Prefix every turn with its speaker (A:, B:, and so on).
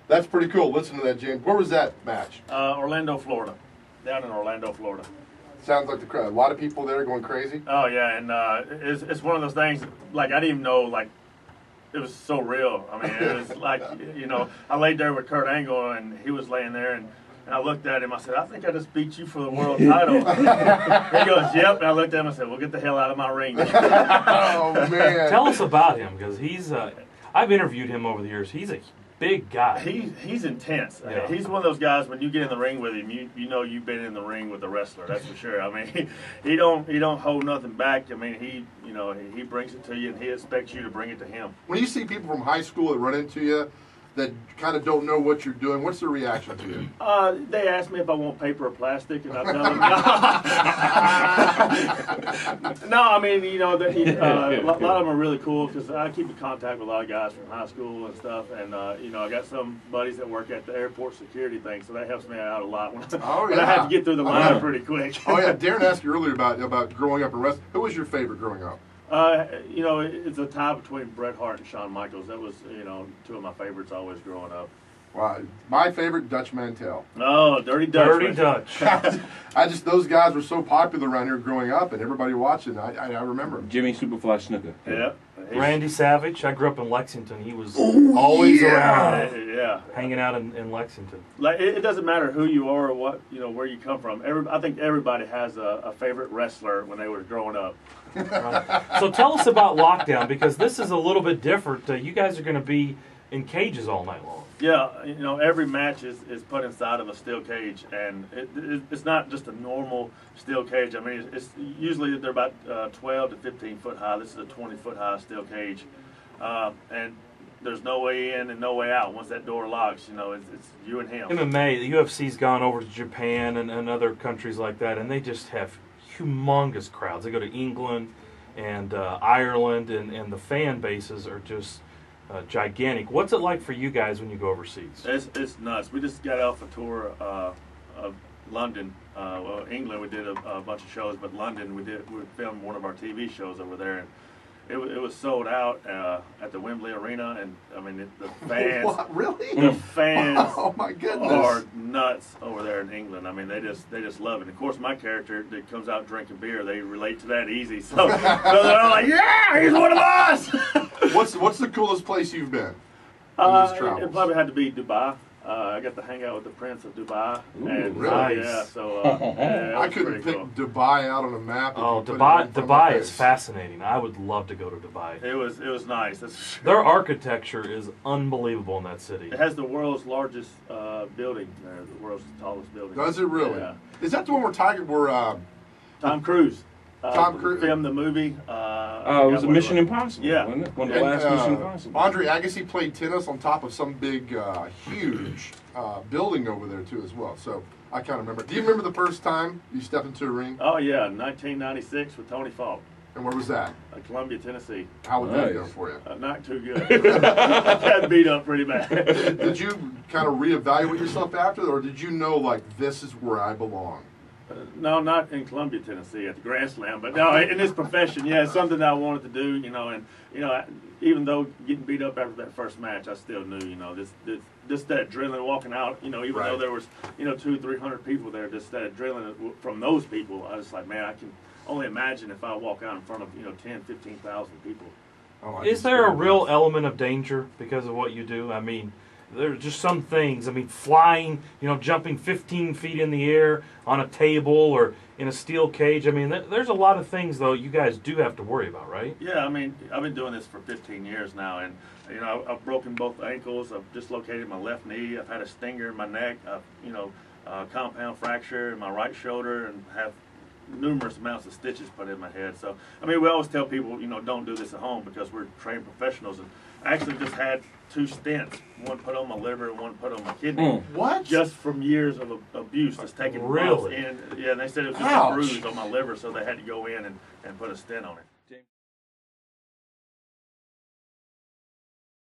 A: That's pretty cool. Listen to that, James. Where was that match?
B: Orlando, Florida. Down in Orlando, Florida.
A: Sounds like the crowd. A lot of people there going crazy.
B: Oh yeah, and it's one of those things. Like I didn't even know like it was so real. I mean, it was like I laid there with Kurt Angle and he was laying there and I looked at him. I said, I think I just beat you for the world title. He goes, yep. And I looked at him and said, well, get the hell out of my ring.
A: Oh man!
C: Tell us about him because he's. I've interviewed him over the years. He's a big guy.
B: He's intense.
C: Yeah.
B: He's one of those guys. When you get in the ring with him, you know you've been in the ring with a wrestler. That's for sure. I mean, he don't hold nothing back. I mean, he brings it to you, and he expects you to bring it to him.
A: When you see people from high school that run into you that kind of don't know what you're doing, what's their reaction to you?
B: They ask me if I want paper or plastic, and I tell them no. No, I mean, a lot of them are really cool because I keep in contact with a lot of guys from high school and stuff, and I got some buddies that work at the airport security thing, so that helps me out a lot when I have to get through the line pretty quick.
A: Oh yeah, Darren asked you earlier about growing up in wrestling. Who was your favorite growing up?
B: It's a tie between Bret Hart and Shawn Michaels. That was, two of my favorites always growing up.
A: Wow, my favorite, Dutch Mantel.
B: Oh, Dirty Dutch.
C: Dirty Dutch.
A: Those guys were so popular around here growing up, and everybody watching. I remember them.
D: Jimmy Superfly Snuka.
B: Yeah.
C: Randy Savage. I grew up in Lexington. He was always around.
B: Yeah.
C: Hanging out in Lexington.
B: Like it doesn't matter who you are or what where you come from. I think everybody has a favorite wrestler when they were growing up.
C: So tell us about Lockdown because this is a little bit different. You guys are going to be in cages all night long.
B: Yeah, every match is put inside of a steel cage, and it's not just a normal steel cage. I mean, it's usually they're about 12 to 15 foot high. This is a 20-foot high steel cage, and there's no way in and no way out. Once that door locks, it's you and him.
C: MMA, the UFC's gone over to Japan and other countries like that, and they just have humongous crowds. They go to England and Ireland, and the fan bases are just gigantic. What's it like for you guys when you go overseas?
B: It's nuts. We just got off a tour of London. England we did a bunch of shows, but London we filmed one of our TV shows over there, and it was sold out at the Wembley Arena, and I mean the fans.
A: What, really?
B: The fans
A: oh my goodness.
B: are nuts over there in England. I mean they just love it. Of course, my character that comes out drinking beer, they relate to that easy. So they're all like, "Yeah, he's one of us."
A: What's the coolest place you've been? In these travels?
B: It probably had to be Dubai. I got to hang out with the Prince of Dubai.
A: Ooh,
B: and
A: really?
B: Yeah, so yeah,
A: I couldn't pick
B: cool.
A: Dubai out on a map.
C: Oh, Dubai is fascinating. I would love to go to Dubai.
B: It was nice. That's for sure.
C: Their architecture is unbelievable in that city.
B: It has the world's largest building there, the world's tallest building.
A: Does it really?
B: Yeah.
A: Is that the one where
B: Tom Cruise.
A: Tom Cruise
B: filmed the movie.
D: It was a Mission Impossible,
B: Yeah.
D: wasn't it? One of the last Mission Impossible.
A: Andre Agassi played tennis on top of some big, huge building over there too as well. So I kind of remember. Do you remember the first time you stepped into a ring?
B: Oh yeah, 1996 with Tony Falk.
A: And where was that?
B: Columbia, Tennessee.
A: How would that go for you?
B: Not too good. I got beat up pretty bad.
A: Did you kind of reevaluate yourself after, or did you know like this is where I belong?
B: No, not in Columbia, Tennessee at the Grand Slam, but no, in this profession, yeah, it's something that I wanted to do, and even though getting beat up after that first match, I still knew, this that adrenaline walking out, even though there was, 200-300 people there, just that adrenaline from those people, I was like, man, I can only imagine if I walk out in front of, 10,000-15,000 people.
C: Oh, is there a real element of danger because of what you do? I mean, there's just some things. I mean, flying, jumping 15 feet in the air on a table or in a steel cage. I mean, there's a lot of things, though, you guys do have to worry about, right?
B: Yeah, I mean, I've been doing this for 15 years now, and, I've broken both ankles. I've dislocated my left knee. I've had a stinger in my neck. A compound fracture in my right shoulder, and have numerous amounts of stitches put in my head. So, I mean, we always tell people, don't do this at home because we're trained professionals. And I actually just had 2 stents, one put on my liver and one put on my kidney.
A: What?
B: Just from years of abuse, just taking
C: really?
B: months in. Yeah, and they said it was just a bruise on my liver, so they had to go in and put a stent on it.